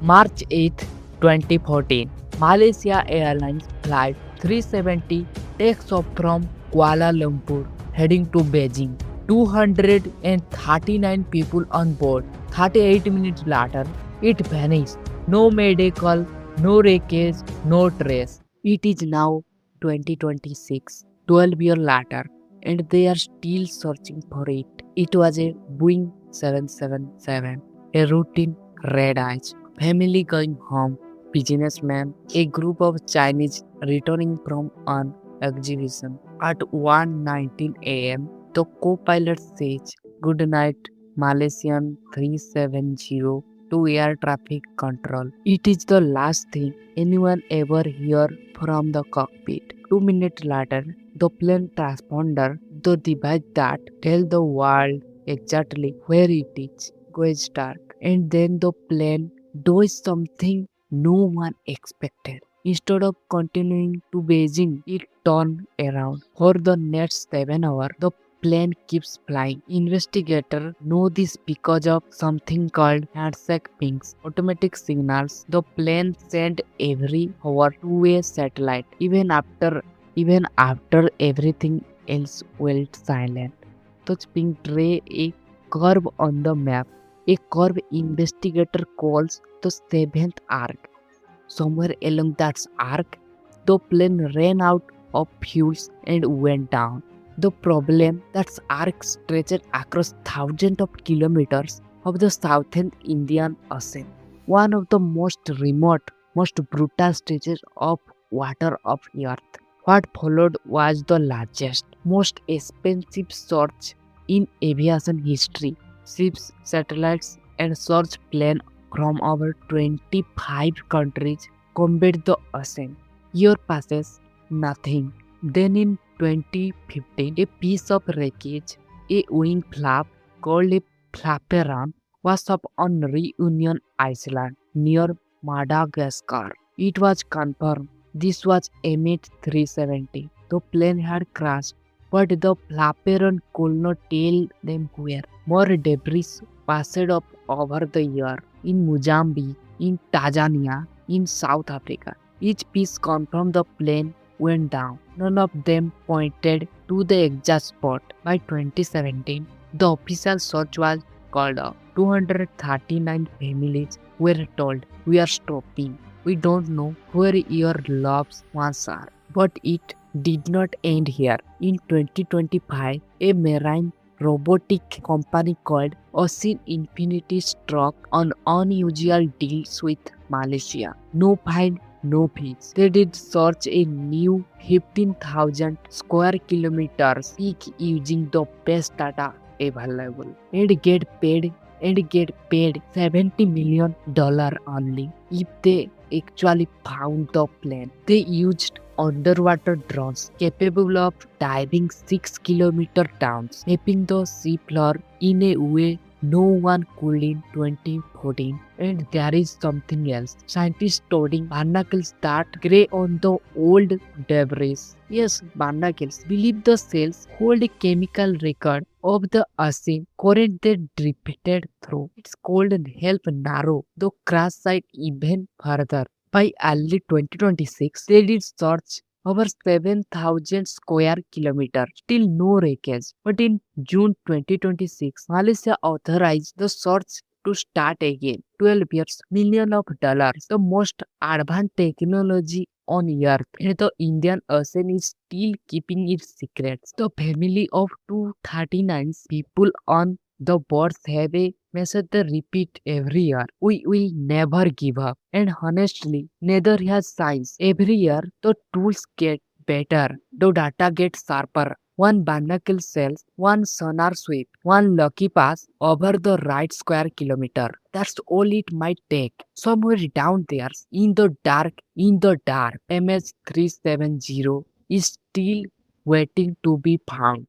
March 8, 2014, Malaysia Airlines Flight 370 takes off from Kuala Lumpur heading to Beijing. 239 people on board. 38 minutes later, it vanished. No mayday call, no wreckage, no trace. It is now 2026, 12 years later, and they are still searching for it. It was a Boeing 777, a routine red eyes family going home, businessmen, a group of Chinese returning from an exhibition. At 1:19 a.m., the co-pilot says, "Good night, Malaysian 370 to air traffic control." It is the last thing anyone ever hear from the cockpit. 2 minutes later, the plane transponder, the device that tell the world exactly where it is, goes dark. And then the plane does something no one expected. Instead of continuing to Beijing, it turned around. For the next 7 hours, the plane keeps flying. Investigators know this because of something called handshake pings, automatic signals the plane sent every hour to a satellite, even after everything else went silent. Those ping tray a curve on the map, a curve investigator calls the seventh arc. Somewhere along that arc, the plane ran out of fuels and went down. The problem that arc stretched across thousands of kilometers of the southern Indian Ocean, one of the most remote, most brutal stretches of water of Earth. What followed was the largest, most expensive search in aviation history. Ships, satellites, and search planes from over 25 countries combed the ocean. Year passes, nothing. Then in 2015, a piece of wreckage, a wing flap called a flaperon, was up on Reunion Island near Madagascar. It was confirmed this was MH370. The plane had crashed, but the flaperon could not tell them where. More debris passed up over the year in Mozambique, in Tanzania, in South Africa. Each piece confirmed the plane went down. None of them pointed to the exact spot. By 2017, the official search was called off. 239 families were told, "We are stopping. We don't know where your loved ones are." But it did not end here. In 2025, a marine robotic company called Ocean Infinity struck an unusual deal with Malaysia. No find, no fees. They did search a new 15,000 square kilometers peak using the best data available and get paid $70 million only if they actually found the plane. They used underwater drones capable of diving 6 kilometers down, mapping the sea floor in a way no one could in 2014. And there is something else. Scientists studying barnacles that grey on the old debris. Yes, barnacles believe the cells hold a chemical record of the ocean current they drifted through. It's cold and help narrow the crash site even further. By early 2026, they did search over 7,000 square kilometers, still no wreckage. But in June 2026, Malaysia authorized the search to start again. 12 years, millions of dollars, the most advanced technology on earth, and the Indian Ocean is still keeping its secrets. The family of 239 people on the boards have a message they repeat every year. We will never give up. And honestly, neither has science. Every year, the tools get better. The data gets sharper. One barnacle sells, one sonar sweep, one lucky pass over the right square kilometer. That's all it might take. Somewhere down there, in the dark, MS370 is still waiting to be found.